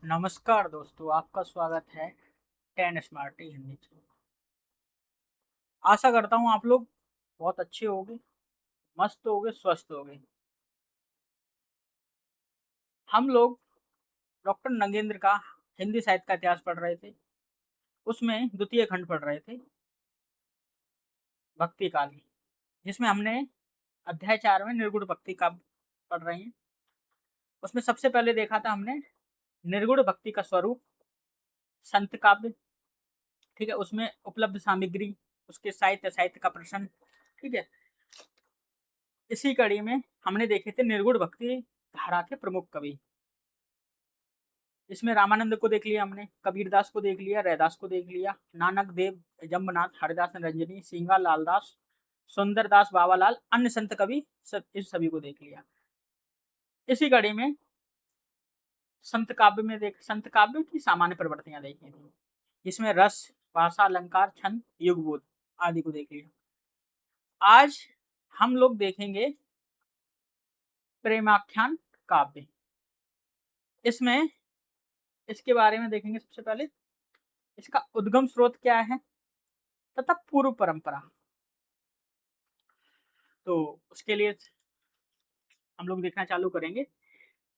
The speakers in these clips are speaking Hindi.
नमस्कार दोस्तों, आपका स्वागत है 10 स्मार्टी हिंदी चैनल। आशा करता हूँ आप लोग बहुत अच्छे होंगे, मस्त होंगे, स्वस्थ होंगे। हम लोग डॉक्टर नगेंद्र का हिंदी साहित्य का इतिहास पढ़ रहे थे। उसमें द्वितीय खंड पढ़ रहे थे, भक्ति काल, जिसमें हमने अध्याय 4 में निर्गुण भक्ति का पढ़ रहे हैं। उसमें सबसे पहले देखा था हमने निर्गुण भक्ति का स्वरूप, संत काव्य, ठीक है। उसमें उपलब्ध सामग्री, उसके साहित्य साहित्य का प्रश्न, ठीक है। इसी कड़ी में हमने देखे थे निर्गुण भक्ति धारा के प्रमुख कवि। इसमें रामानंद को देख लिया हमने, कबीरदास को देख लिया, रैदास को देख लिया, नानक देव, जम्बनाथ, हरिदास निरंजनी, सिंगा लालदास, सुंदरदास, बाबालाल, अन्य संत कवि, इस सभी को देख लिया। इसी कड़ी में संत काव्य की सामान्य प्रवृत्तियां देखी थी, जिसमें रस, भाषा, अलंकार, छंद, युगबोध आदि को देख लिया। आज हम लोग देखेंगे प्रेमाख्यान काव्य। इसमें इसके बारे में देखेंगे। सबसे पहले इसका उद्गम स्रोत क्या है तथा पूर्व परंपरा। तो उसके लिए हम लोग देखना चालू करेंगे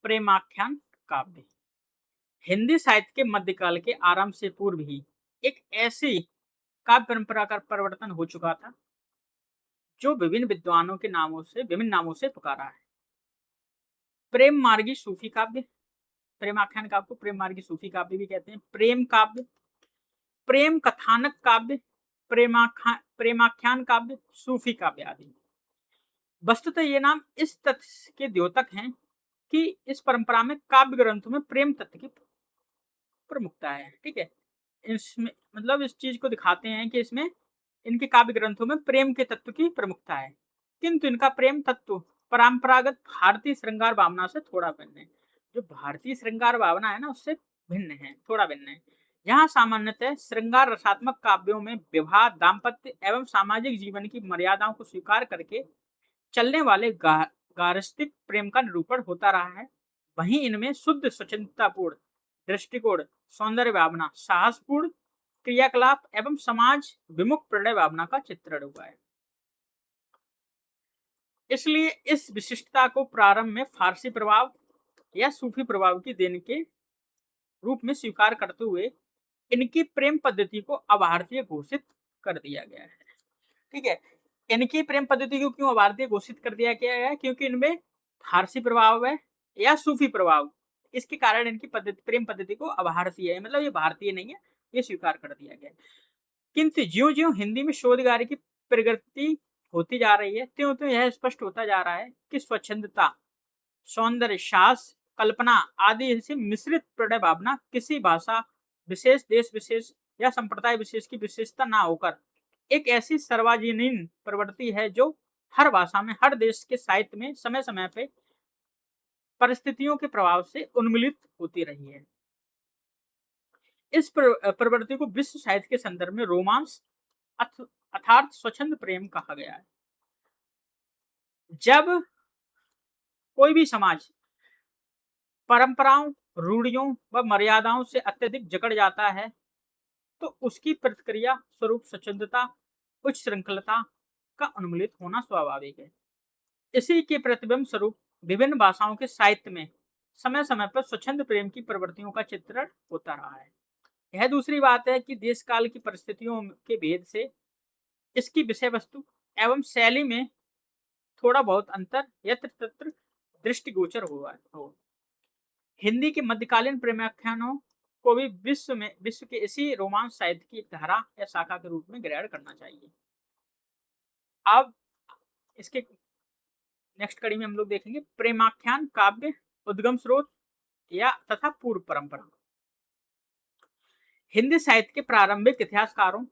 प्रेमाख्यान काव्य। हिंदी साहित्य के मध्यकाल के आरंभ से पूर्व ही एक ऐसी काव्य परंपरा का परिवर्तन हो चुका था जो विभिन्न विद्वानों के विभिन्न नामों से पुकारा है। प्रेम मार्गी सूफी काव्य, प्रेमाख्यान काव्य को प्रेम मार्गी सूफी काव्य भी कहते हैं। प्रेम काव्य, प्रेम कथानक काव्य, प्रेमाख्यान काव्य, सूफी काव्य आदि। वस्तुतः ये नाम इस तथ्य के द्योतक हैं कि इस परंपरा में काव्य ग्रंथों में प्रेम तत्व की प्रमुखता है, ठीक है। इसमें मतलब इस चीज को दिखाते हैं कि इसमें इनके काव्य ग्रंथों में प्रेम के तत्व की प्रमुखता है, किंतु इनका प्रेम तत्व परंपरागत भारतीय श्रृंगार भावना से थोड़ा भिन्न है। जो भारतीय श्रृंगार भावना है ना, उससे भिन्न है, थोड़ा भिन्न है। यहाँ सामान्यतः श्रृंगार रसात्मक काव्यों में विवाह, दाम्पत्य एवं सामाजिक जीवन की मर्यादाओं को स्वीकार करके चलने वाले गारस्थिक प्रेम का निरूपण होता रहा है। वहीं इनमें शुद्ध स्वच्छंदतापूर्ण दृष्टिकोण, सौंदर्य भावना, साहसपूर्ण क्रियाकलाप एवं समाज विमुख प्रणय भावना का चित्रण हुआ है। इसलिए इस विशिष्टता को प्रारंभ में फारसी प्रभाव या सूफी प्रभाव की देन के रूप में स्वीकार करते हुए इनकी प्रेम पद्धति को अभारतीय घोषित कर दिया गया है, ठीक है। इनकी प्रेम पद्धति को क्यों अभारतीय घोषित कर दिया गया है? क्योंकि इनमें फारसी प्रभाव है या सूफी प्रभाव, इसके कारण इनकी प्रेम पद्धति को अभारतीय है, मतलब ये भारतीय नहीं है, ये स्वीकार कर दिया गया। किंतु ज्यो ज्यो हिंदी में शोध कार्य की प्रगति होती जा रही है, त्यों त्यों यह स्पष्ट होता जा रहा है कि स्वच्छंदता, सौंदर्य, साहस, कल्पना आदि से मिश्रित प्रणय भावना किसी भाषा विशेष, देश विशेष या संप्रदाय विशेष की विशेषता ना होकर एक ऐसी सर्वजनीन प्रवृत्ति है जो हर भाषा में, हर देश के साहित्य में समय समय पे परिस्थितियों के प्रभाव से उन्मूलित होती रही है। इस प्रवृत्ति को विश्व साहित्य के संदर्भ में रोमांस अर्थात स्वच्छंद प्रेम कहा गया है। जब कोई भी समाज परंपराओं, रूढ़ियों व मर्यादाओं से अत्यधिक जकड़ जाता है तो उसकी प्रतिक्रिया स्वरूप स्वच्छंदता, उच्च श्रृंखलता का उन्मूलित होना स्वाभाविक है। इसी के प्रतिबिंब स्वरूप विभिन्न भाषाओं के साहित्य में समय समय पर स्वच्छंद प्रेम की प्रवृत्तियों का चित्रण होता रहा है। यह दूसरी बात है कि देश काल की परिस्थितियों के भेद से इसकी विषय वस्तु एवं शैली में थोड़ा बहुत अंतर यत्र तत्र दृष्टिगोचर हुआ हो। हिंदी के मध्यकालीन प्रेमाख्यानों को भी विश्व के इसी रोमांस साहित्य की एक धारा या शाखा के रूप में ग्रहण करना चाहिए। अब इसके नेक्स्ट कड़ी में हम लोग देखेंगे प्रेमाख्यान काव्य, उद्गम स्रोत या तथा पूर्व परंपरा। हिंदी साहित्य के प्रारंभिक इतिहासकारों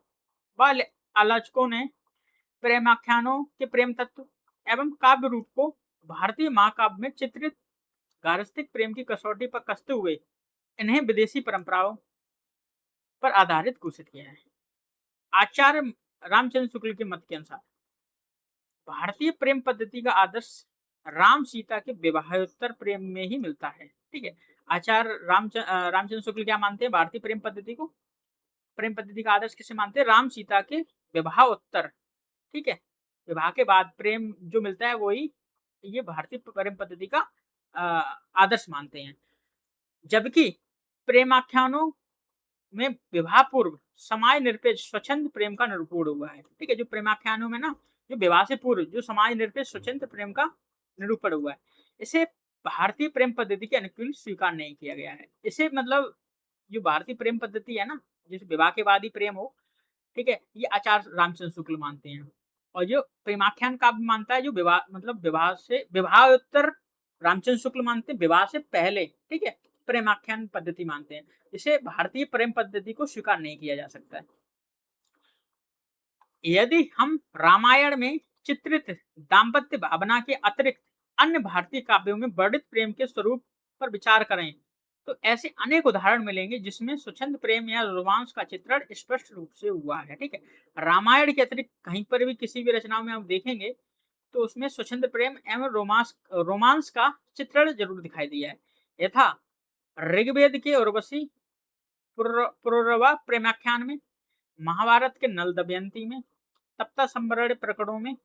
व आलोचकों ने प्रेमाख्यानों के प्रेम तत्व एवं काव्य रूप को भारतीय महाकाव्य में चित्रित गारस्थिक प्रेम की कसौटी पर कसते हुए इन्हें विदेशी परंपराओं पर आधारित घोषित किया है। आचार्य रामचंद्र शुक्ल के मत के अनुसार भारतीय प्रेम पद्धति का आदर्श राम सीता के विवाहोत्तर प्रेम में ही मिलता है, ठीक है। आचार्य रामचंद्र शुक्ल क्या मानते हैं भारतीय प्रेम पद्धति को? प्रेम पद्धति का आदर्श किसे मानते हैं? राम सीता के विवाह उत्तर, ठीक है, विवाह के बाद प्रेम जो मिलता है वही ये भारतीय प्रेम पद्धति का अ, आदर्श मानते हैं। जबकि प्रेमाख्यानों में विवाह पूर्व समाज निरपेक्ष स्वच्छंद प्रेम का निरूपण हुआ है। ठीक है, जो प्रेमाख्यानों में ना जो विवाह से पूर्व जो समाज निरपेक्ष स्वच्छंद प्रेम का निरूपण हुआ है, इसे भारतीय प्रेम पद्धति के अनुकूल स्वीकार नहीं किया गया है। इसे मतलब जो भारतीय प्रेम पद्धति है ना, जिस विवाह के बाद ही प्रेम हो, ठीक है, ये आचार्य रामचंद्र शुक्ल मानते हैं। और जो प्रेमाख्यान काव्य मानता है जो विवाह मतलब विवाहोत्तर रामचंद्र शुक्ल मानते हैं, विवाह से पहले, ठीक है, प्रेमाख्यान पद्धति मानते हैं। इसे भारतीय प्रेम पद्धति को स्वीकार नहीं किया जा सकता है। यदि हम रामायण में चित्रित दाम्पत्य भावना के अतिरिक्त अन्य भारतीय काव्यों में वर्णित प्रेम के स्वरूप पर विचार करें तो ऐसे अनेक उदाहरण मिलेंगे जिसमें स्वच्छंद प्रेम या रोमांस का चित्रण स्पष्ट रूप से हुआ है। ठीक है, रामायण के अतिरिक्त कहीं पर भी किसी भी रचनाओं में आप देखेंगे तो उसमें स्वच्छंद प्रेम एवं रोमांस रोमांस का चित्रण जरूर दिखाई दिया है। यथा ऋग्वेद के उर्वशी पुरवा प्रेमाख्यान में, महाभारत के नल दमयंती में, सप्ता संवरण प्रकरणों में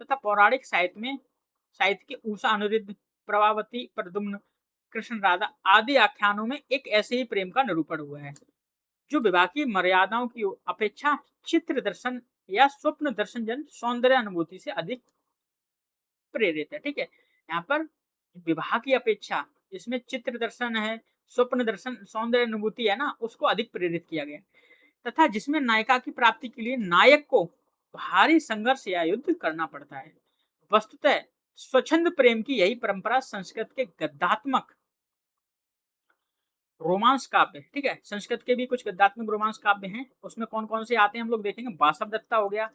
तथा पौराणिक साहित्य के उषा अनिरुद्ध, प्रभावती, प्रद्युम्न, कृष्ण राधा आदि आख्यानों में एक ऐसे ही प्रेम का निरूपण हुआ है जो विवाह की मर्यादाओं की अपेक्षा चित्र दर्शन या स्वप्न दर्शन जन सौंदर्य अनुभूति से अधिक प्रेरित है। ठीक है, यहाँ पर विवाह की अपेक्षा इसमें चित्र दर्शन है, स्वप्न दर्शन, सौंदर्य अनुभूति है ना, उसको अधिक प्रेरित किया गया तथा जिसमें नायिका की प्राप्ति के लिए नायक को भारी संघर्ष या युद्ध करना पड़ता है। वस्तुतः स्वच्छंद प्रेम की यही परंपरा संस्कृत के गद्यात्मक रोमांस काव्य, ठीक है, संस्कृत के भी कुछ गद्यात्मक रोमांस काव्य हैं। उसमें कौन कौन से आते हैं हम लोग देखेंगे। बासव दत्ता हो गया,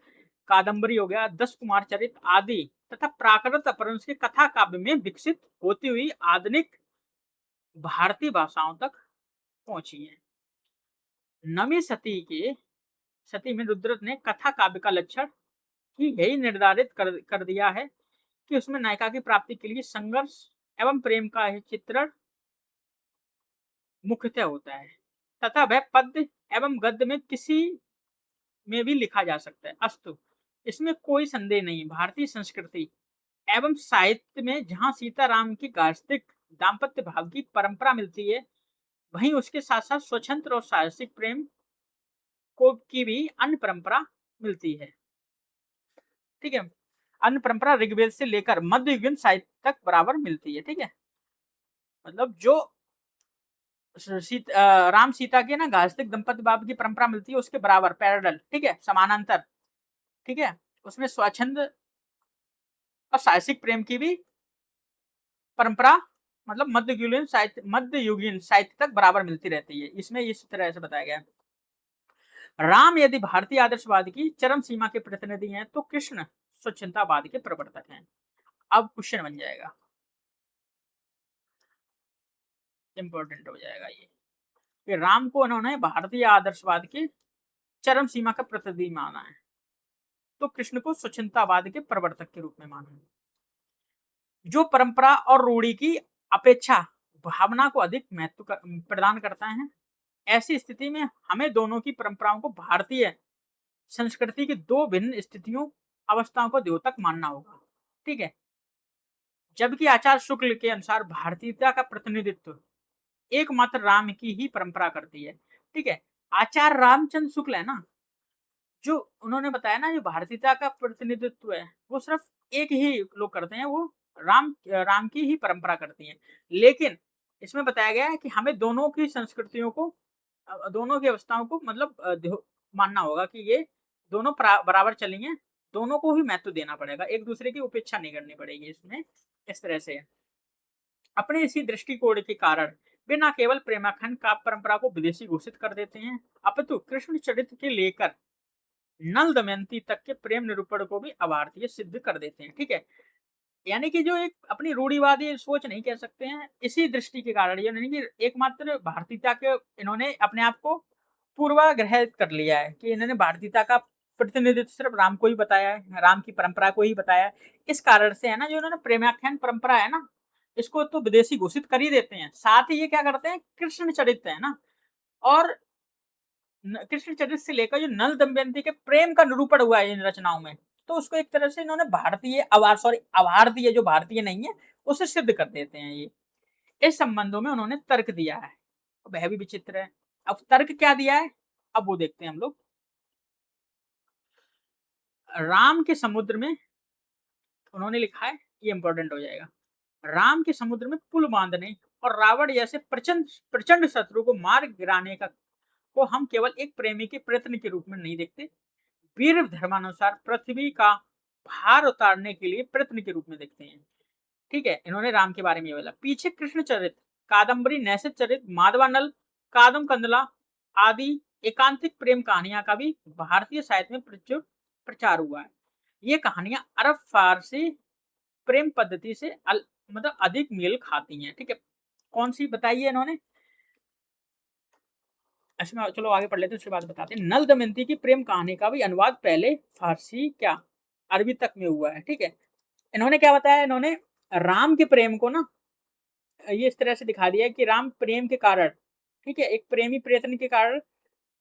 कादम्बरी हो गया, 10 कुमार चरित आदि तथा प्राकृत अपभ्रंश के कथा काव्य में विकसित होती हुई आधुनिक भारतीय भाषाओं तक पहुंची है। नवी सती में रुद्रत ने कथा काव्य का लक्षण ही यही निर्धारित कर दिया है कि उसमें नायिका की प्राप्ति के लिए संघर्ष एवं प्रेम का चित्रण मुख्यतः होता है तथा वह पद्य एवं गद्य में किसी में भी लिखा जा सकता है। अस्तु, इसमें कोई संदेह नहीं, भारतीय संस्कृति एवं साहित्य में जहाँ सीताराम की गार्हस्थ्यिक दाम्पत्य भाव की परंपरा मिलती है, वहीं उसके साथ साथ स्वतंत्र और साहसिक प्रेम को की भी अन्य परंपरा मिलती है। ठीक है, अन्य परंपरा ऋग्वेद से लेकर मध्ययुगीन साहित्य तक बराबर मिलती है। ठीक है, मतलब जो राम सीता के ना गार्हस्थ्यिक दंपत्ति भाव की परंपरा मिलती है उसके बराबर पैरेलल, ठीक है, समानांतर, ठीक है, उसमें स्वच्छंद और साहसिक प्रेम की भी परंपरा मतलब मध्ययुगीन साहित्य तक बराबर मिलती रहती है। इसमें इस तरह से बताया गया है। राम यदि भारतीय आदर्शवाद की चरम सीमा के प्रतिनिधि हैं तो कृष्ण स्वच्छंदतावाद के प्रवर्तक हैं। अब क्वेश्चन बन जाएगा, इंपॉर्टेंट हो जाएगा ये कि राम को उन्होंने भारतीय आदर्शवाद के चरम सीमा का प्रतिनिधि माना है तो कृष्ण को स्वच्छंदतावाद के प्रवर्तक के रूप में माना है, जो परंपरा और रूढ़ी की अपेक्षा भावना को अधिक महत्व प्रदान करता है। ऐसी स्थिति में हमें दोनों की परंपराओं को भारतीय संस्कृति की दो भिन्न स्थितियों अवस्थाओं को द्योतक मानना होगा। ठीक है, जबकि आचार्य शुक्ल के अनुसार भारतीयता का प्रतिनिधित्व एकमात्र राम की ही परंपरा करती है। ठीक है, आचार्य रामचंद्र शुक्ल है ना, जो उन्होंने बताया ना जो भारतीयता का प्रतिनिधित्व है वो सिर्फ एक ही लोग करते हैं, वो राम की ही परंपरा करती हैं। लेकिन इसमें बताया गया है कि हमें दोनों की संस्कृतियों को दोनों की अवस्थाओं को मतलब मानना होगा कि ये दोनों बराबर चलेंगे, दोनों को ही महत्व देना पड़ेगा, एक दूसरे की उपेक्षा नहीं करनी पड़ेगी। इसमें इस तरह से अपने इसी दृष्टिकोण के कारण वे न केवल प्रेमाखंड काव्य परंपरा को विदेशी घोषित कर देते हैं अपितु कृष्ण चरित्र के लेकर नल दमयंती तक के प्रेम निरूपण को भी अभारतीय सिद्ध कर देते हैं। ठीक है, यानी कि जो एक अपनी रूढ़िवादी सोच नहीं कह सकते हैं, इसी दृष्टि के कारण यानी कि एकमात्र भारतीयता के इन्होंने अपने आप को पूर्वाग्रह कर लिया है कि इन्होंने भारतीयता का प्रतिनिधित्व सिर्फ राम को ही बताया है, राम की परंपरा को ही बताया है। इस कारण से है ना जो इन्होंने प्रेमाख्यान परंपरा है ना इसको तो विदेशी घोषित कर ही देते हैं। साथ ही ये क्या करते हैं, कृष्ण चरित्र है ना, और कृष्ण चरित्र से लेकर जो नल दमयंती के प्रेम का निरूपण हुआ है इन रचनाओं में, तो उसको एक तरह से इन्होंने भारतीय अभारतीय जो भारतीय नहीं है उसे सिद्ध कर देते हैं ये। इस संबंधों में उन्होंने तर्क दिया है, वह भी विचित्र है। अब तर्क क्या दिया है, अब वो देखते हैं हम लोग। राम के समुद्र में उन्होंने लिखा है, ये इंपॉर्टेंट हो जाएगा, राम के समुद्र में पुल बांधने और रावण जैसे प्रचंड प्रचंड शत्रु को मार गिराने का को हम केवल एक प्रेमी के प्रयत्न के रूप में नहीं देखते, वीर धर्मानुसार पृथ्वी का भार उतारने के लिए प्रयत्न के रूप में देखते हैं। ठीक है, इन्होंने राम के बारे में ये बोला। पीछे कृष्ण चरित्र, कादम्बरी, नैषध चरित्र, माधवानल, कादम कंदला आदि एकांतिक प्रेम कहानियां का भी भारतीय साहित्य में प्रचुर प्रचार हुआ है। ये कहानियां अरब फारसी प्रेम पद्धति से मतलब अधिक मेल खाती हैं। ठीक है, कौन सी बताइए इन्होंने, इसमें चलो आगे पढ़ लेते हैं, उसके बाद बताते हैं। नल दमयंती की प्रेम कहानी का भी अनुवाद पहले फारसी क्या अरबी तक में हुआ है। ठीक है, इन्होंने क्या बताया, इन्होंने राम के प्रेम को ना ये इस तरह से दिखा दिया है कि राम प्रेम के कारण, ठीक है, एक प्रेमी प्रयत्न के कारण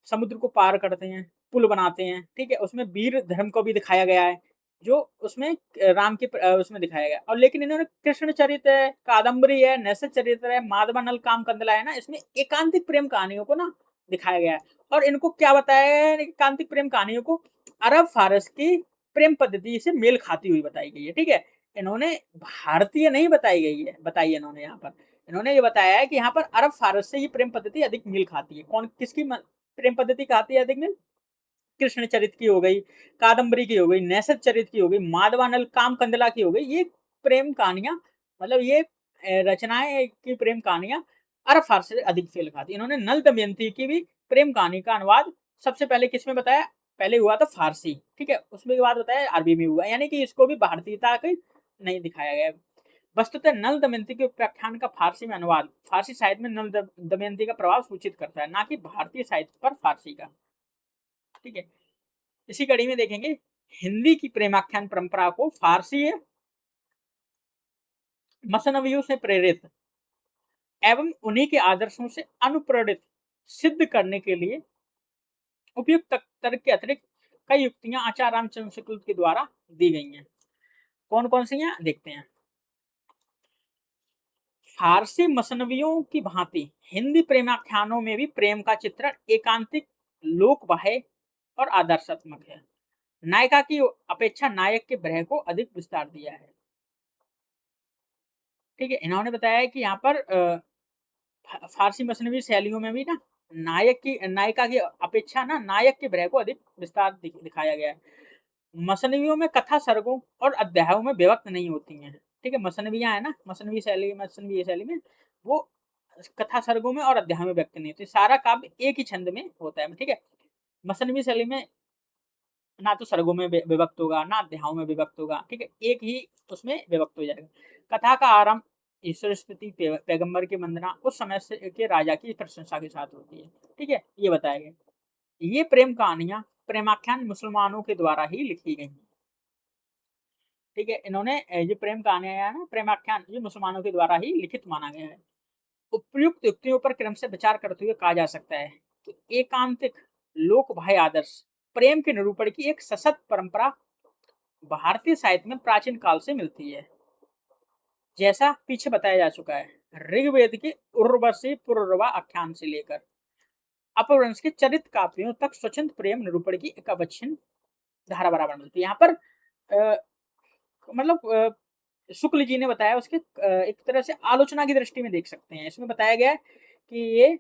समुद्र को पार करते हैं, पुल बनाते हैं। ठीक है, उसमें वीर धर्म को भी दिखाया गया है, जो उसमें राम के उसमें दिखाया गया। और लेकिन इन्होंने कृष्ण चरित्र है, कादम्बरी है, नैषध चरित्र है, माधवानल, काम कंदला है ना, इसमें एकांतिक प्रेम कहानियों को ना दिखाया गया है। और इनको क्या बताया है, एकांतिक प्रेम कहानियों को अरब फारस की प्रेम पद्धति से मेल खाती हुई बताई गई है। ठीक है, इन्होंने भारतीय नहीं बताई गई है, बताई इन्होंने यहाँ पर, इन्होंने ये बताया है कि यहाँ पर अरब फारस से ये प्रेम पद्धति अधिक मेल खाती है। कौन किसकी प्रेम पद्धति खाती है अधिक मेल, कृष्ण चरित्र की हो गई, कादम्बरी की हो गई, नैषध चरित्र की हो गई, माधवानल, काम कंदला की हो गई। ये प्रेम कहानियां, मतलब ये रचनाएं की प्रेम कहानियां अरब फारसी से अधिक फेल खाती। इन्होंने नल दमयंती की भी प्रेम कहानी का अनुवाद सबसे पहले किसमें बताया, पहले हुआ था फारसी। ठीक है, उसमें के बाद बताया अरबी में हुआ, यानी कि इसको भी भारतीयता के नहीं दिखाया गया। वस्तुतः नल दमयंती के व्याख्यान का फारसी में अनुवाद फारसी साहित्य में नल दमयंती का प्रभाव सूचित करता है, ना कि भारतीय साहित्य पर फारसी का। ठीक है, इसी कड़ी में देखेंगे हिंदी की प्रेमाख्यान परंपरा को फारसी मसनवियों से प्रेरित एवं उन्हीं के आदर्शों से अनुप्रेरित सिद्ध करने के लिए उपयुक्त तर्क के अतिरिक्त कई युक्तियां आचार्य रामचंद्र शुक्ल के द्वारा दी गई हैं। कौन कौन सी हैं देखते हैं। फारसी मसनवियों की भांति हिंदी प्रेमाख्यानों में भी प्रेम का चित्रण एकांतिक, लोकबाह्य और आदर्शात्मक है। नायिका की अपेक्षा नायक के विरह को अधिक विस्तार दिया है। ठीक है, इन्होंने बताया कि यहाँ पर फारसी मसनवी शैलियों में भी ना नायिका की अपेक्षा ना नायक के विरह को अधिक विस्तार दिखाया गया है। मसनवियों में कथा सर्गों और अध्यायों में विभक्त नहीं होती हैं। ठीक है, मसनवियां है ना, मसनवी शैली में वो कथा सर्गों में और अध्यायों में व्यक्त नहीं होती, सारा काव्य एक ही छंद में होता है। ठीक है, मसनवी शैली में ना तो सर्गों में विभक्त होगा, ना अध्यायों में विभक्त होगा। ठीक है, एक ही उसमें विभक्त हो जाएगा। कथा का आरंभ ईश्वर स्तुति, पैगंबर की वंदना, उस समय से के राजा की प्रशंसा के साथ होती है। ठीक है, ये बताया गया। ये प्रेम कहानियां प्रेमाख्यान मुसलमानों के द्वारा ही लिखी गई। ठीक है, इन्होंने ये प्रेम कहानियां है ना, प्रेमाख्यान, ये मुसलमानों के द्वारा ही लिखित माना गया है। उपयुक्त युक्तियों पर क्रम से विचार करते हुए कहा जा सकता है कि एकांतिक, लोक भाई आदर्श प्रेम के निरूपण की एक सशक्त परंपरा भारतीय साहित्य में प्राचीन काल से मिलती है। जैसा पीछे बताया जा चुका है, ऋग्वेद के उर्वशी पुरुरवा आख्यान से लेकर अपभ्रंश के चरित्र काव्यों तक स्वच्छंद प्रेम निरूपण की एक अवच्छिन्न धारा बराबर मिलती है। यहाँ पर मतलब शुक्ल जी ने बताया, उसके एक तरह से आलोचना की दृष्टि में देख सकते हैं। इसमें बताया गया है कि ये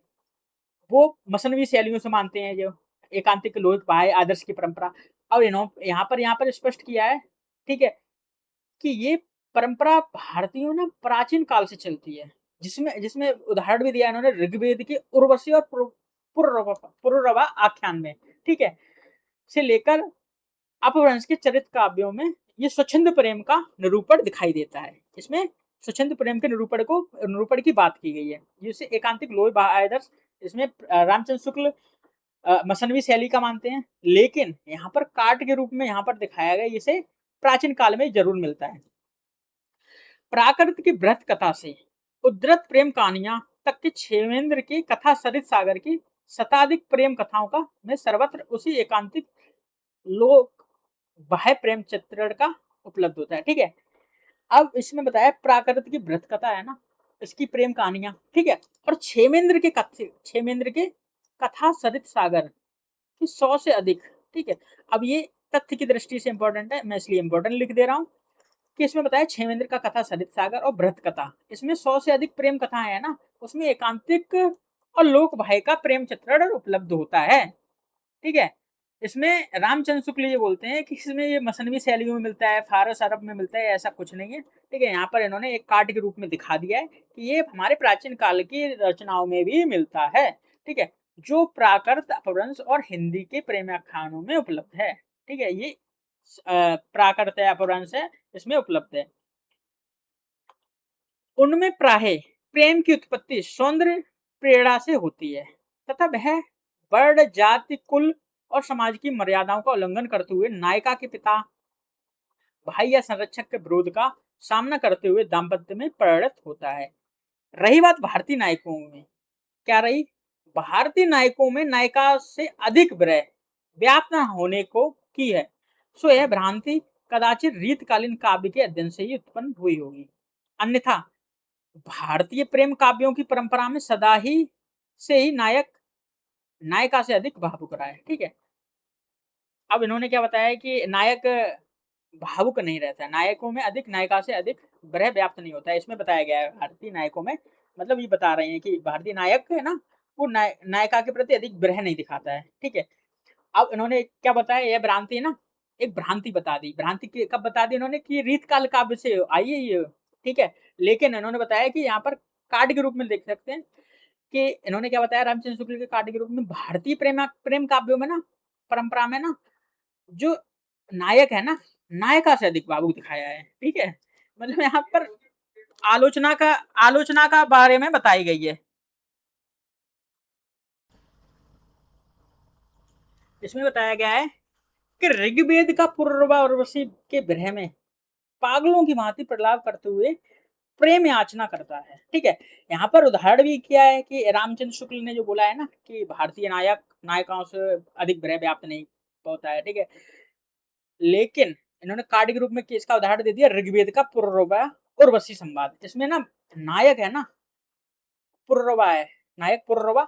वो मसनवी शैलियों से मानते हैं, जो एकांतिक, लोक भाई आदर्श की परंपरा। और यहाँ पर स्पष्ट किया है, ठीक है, कि ये परंपरा भारतीयों ने प्राचीन काल से चलती है, जिसमें जिसमें उदाहरण भी दिया इन्होंने ऋग्वेद के उर्वशी और पुरुरवा आख्यान में। ठीक है, से लेकर अपभ्रंश के चरित्र काव्यों में ये स्वच्छंद प्रेम का निरूपण दिखाई देता है। इसमें स्वच्छंद प्रेम के निरूपण की बात की गई है, जिसे एकांतिक, लोक आदर्श, इसमें रामचंद्र शुक्ल मसनवी शैली का मानते हैं, लेकिन यहाँ पर काट के रूप में यहाँ पर दिखाया गया, इसे प्राचीन काल में जरूर मिलता है। प्राकृत की बृहत कथा से उद्धृत प्रेम कहानियां तक के क्षेमेंद्र की कथा सरित सागर की शताधिक प्रेम कथाओं का में सर्वत्र उसी एकांतिक लोक बाह्य प्रेम चित्रण का उपलब्ध होता है। ठीक है, अब इसमें बताया प्राकृत की बृहत कथा है ना, इसकी प्रेम कहानियां, ठीक है, और क्षेमेंद्र के कथा सरित सागर की 100 से अधिक। ठीक है, अब ये तथ्य की दृष्टि से इंपॉर्टेंट है, मैं इसलिए इंपॉर्टेंट लिख दे रहा हूँ कि इसमें बताया क्षेमेंद्र का कथा सरित सागर और बृहत कथा, इसमें 100 से अधिक प्रेम कथाएं है ना, उसमें एकांतिक और लोक भाई का प्रेम चित्रण उपलब्ध होता है। ठीक है, इसमें रामचंद्र शुक्ल ये बोलते हैं कि इसमें ये मसनवी शैलियों में मिलता है, फारस अरब में मिलता है, ऐसा कुछ नहीं है। ठीक है, यहाँ पर इन्होंने एक काट के रूप में दिखा दिया है कि ये हमारे प्राचीन काल की रचनाओं में भी मिलता है। ठीक है, जो प्राकृत अपभ्रंश और हिंदी के प्रेमाख्यानों में उपलब्ध है। ठीक है, ये प्राकृत अपभ्रंश है, इसमें उपलब्ध है। उनमें प्राय प्रेम की उत्पत्ति सौंदर्य प्रेरणा से होती है तथा वह वर्ण जाति कुल और समाज की मर्यादाओं का उल्लंघन करते हुए नायिका के पिता भाई या संरक्षक के विरोध का सामना करते हुए दाम्पत्य में परिणत होता है। रही बात भारतीय नायकों में, क्या रही, भारतीय नायकों में नायिका से अधिक विरह व्याप्त न होने को की है, सो यह भ्रांति कदाचित रीतकालीन काव्य के अध्ययन से ही उत्पन्न हुई होगी। अन्यथा भारतीय प्रेम काव्यों की परंपरा में सदा ही से ही नायक नायिका से अधिक भावुक रहा है। ठीक है, अब इन्होंने क्या बताया कि नायक भावुक नहीं रहता है, नायकों में अधिक नायिका से अधिक विरह व्याप्त नहीं होता है, इसमें बताया गया है भारतीय नायकों में, मतलब ये बता रहे हैं कि भारतीय नायक है ना, वो नायिका के प्रति अधिक विरह नहीं दिखाता है। ठीक है, अब इन्होंने क्या बताया, यह भ्रांति है ना, एक भ्रांति बता दी, भ्रांति कब बता दी इन्होंने कि रीतकाल काव्य से आई है ये। ठीक है, लेकिन इन्होंने बताया कि यहाँ पर कार्ड के रूप में देख सकते हैं कि इन्होंने क्या बताया, रामचंद्र शुक्ल के कार्ड के रूप में भारतीय प्रेम काव्यों में ना, परंपरा में ना, जो नायक है ना, नायिका से अधिक भावुक दिखाया है। ठीक है, मतलब यहाँ पर आलोचना का बारे में बताई गई है। इसमें बताया गया है कि ऋग्वेद का पूर्वा उर्वशी के विरह में पागलों की भांति प्रलाप करते हुए प्रेम याचना करता है। ठीक है, यहाँ पर उदाहरण भी किया है कि रामचंद्र शुक्ल ने जो बोला है ना कि भारतीय नायक नायिकाओं से अधिक विरह व्याप्त नहीं होता है। ठीक है, लेकिन इन्होंने कार्ड के रूप में इसका उदाहरण दे दिया ऋग्वेद का पुरवा उर्वशी संवाद, इसमें ना नायक है ना, पुरवा है, नायक पुरवा,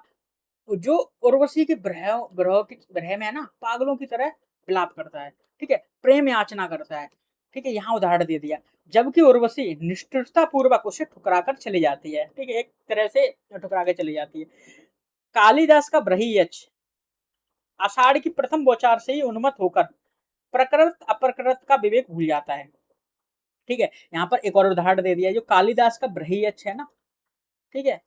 जो उर्वशी के ब्रह में है ना, पागलों की तरह विलाप करता है। ठीक है, प्रेम याचना करता है। ठीक है, यहाँ उदाहरण दे दिया, जबकि उर्वशी निष्ठुरता पूर्वक उसे ठुकरा कर चली जाती है। ठीक है, एक तरह से ठुकरा कर चली जाती है। कालिदास का ब्रहीयच आषाढ़ की प्रथम बौछार से ही उन्मत्त होकर प्रकृत अप्रकृत का विवेक भूल जाता है। ठीक है, यहाँ पर एक और उदाहरण दे दिया, जो कालिदास का ब्रहीयच है ना, ठीक है,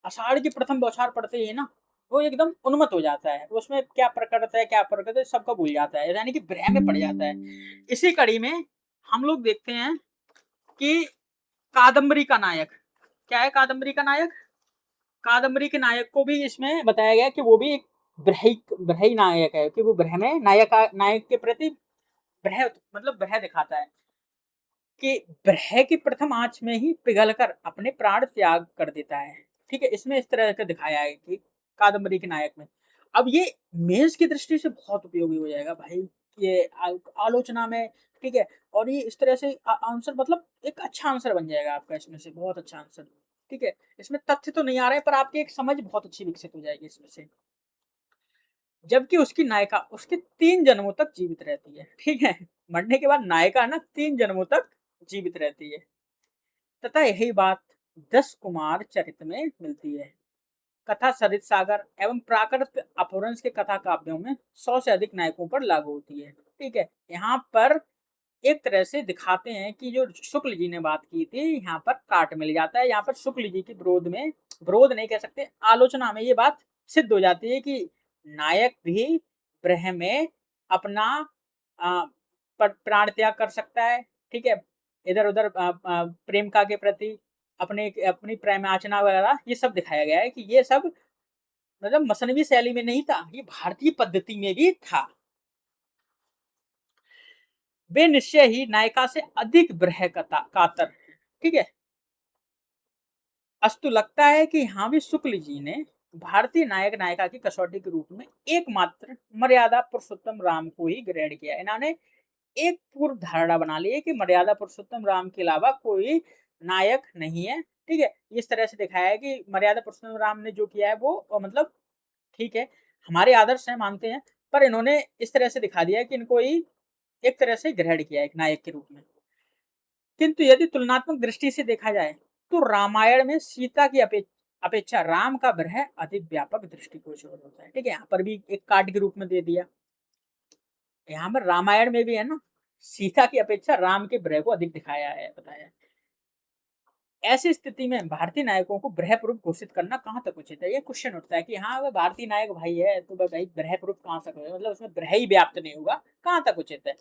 आषाढ़ की प्रथम बौछार पड़ते ही ना वो एकदम उन्मत्त हो जाता है, उसमें क्या प्रकट है क्या प्रकट है सबको भूल जाता है, यानी कि भ्रम में पड़ जाता है। इसी कड़ी में हम लोग देखते हैं कि कादम्बरी का नायक क्या है, कादम्बरी का नायक, कादम्बरी के नायक को भी इसमें बताया गया कि वो भी एक ब्रही नायक है, कि वो ब्रह में नायक के प्रति ब्रह मतलब ब्रह दिखाता है कि ब्रह की प्रथम आंच में ही पिघलकर अपने प्राण त्याग कर देता है। ठीक है, इसमें इस तरह का दिखाया है कि कादम्बरी के नायक में। अब ये मेंस की दृष्टि से बहुत उपयोगी हो जाएगा भाई, ये आलोचना में। ठीक है, और ये इस तरह से आंसर मतलब एक अच्छा आंसर बन जाएगा आपका, इसमें से बहुत अच्छा आंसर। ठीक है, इसमें तथ्य तो नहीं आ रहे पर आपकी एक समझ बहुत अच्छी विकसित हो जाएगी इसमें से। जबकि उसकी नायिका उसके 3 जन्मों तक जीवित रहती है। ठीक है, मरने के बाद नायिका ना 3 जन्मों तक जीवित रहती है, तथा यही बात 10 कुमार चरित में मिलती है। कथा सरित सागर एवं प्राकृत अपभ्रंश के कथा काव्यों में 100 से अधिक नायकों पर लागू होती है। ठीक है, यहाँ पर एक तरह से दिखाते हैं कि जो शुक्ल जी ने बात की थी, यहाँ पर काट मिल जाता है। यहाँ पर शुक्ल जी के विरोध नहीं कह सकते, आलोचना में ये बात सिद्ध हो जाती है कि नायक भी ब्रह में अपना प्राण त्याग कर सकता है। ठीक है, इधर उधर प्रेमिका के प्रति अपनी प्रेमार्चना वगैरह ये सब दिखाया गया है कि ये सब मतलब मसनवी शैली में नहीं था, ये भारतीय पद्धति में भी था। वे निश्चय ही नायिका से अधिक कातर, ठीक है। अस्तु लगता है कि हाँ भी शुक्ल जी ने भारतीय नायक नायिका की कसौटी के रूप में एकमात्र मर्यादा पुरुषोत्तम राम को ही ग्रहण किया। इन्होंने एक पूर्व धारणा बना ली है कि मर्यादा पुरुषोत्तम राम के अलावा कोई नायक नहीं है। ठीक है, इस तरह से दिखाया है कि मर्यादा पुरुषोत्तम राम ने जो किया है वो मतलब ठीक है, हमारे आदर्श है, मानते हैं, पर इन्होंने इस तरह से दिखा दिया है कि इनको ही एक तरह से ग्रहण किया है एक नायक के रूप में। किंतु यदि तुलनात्मक दृष्टि से देखा जाए तो रामायण में सीता की अपेक्षा राम का विरह अधिक व्यापक दृष्टिगोचर होता है। ठीक है, यहाँ पर भी एक कार्ड के रूप में दे दिया। यहाँ पर रामायण में भी है ना, सीता की अपेक्षा राम के विरह को अधिक दिखाया है, बताया। ऐसी स्थिति में भारतीय नायकों को विरह प्रूफ घोषित करना कहाँ तक उचित है? ये क्वेश्चन उठता है कि हाँ, अगर भारतीय नायक भाई है तो भाई विरह प्रूफ कहाँ तक होगा, मतलब उसमें विरह ही व्याप्त नहीं होगा, कहाँ तक उचित है?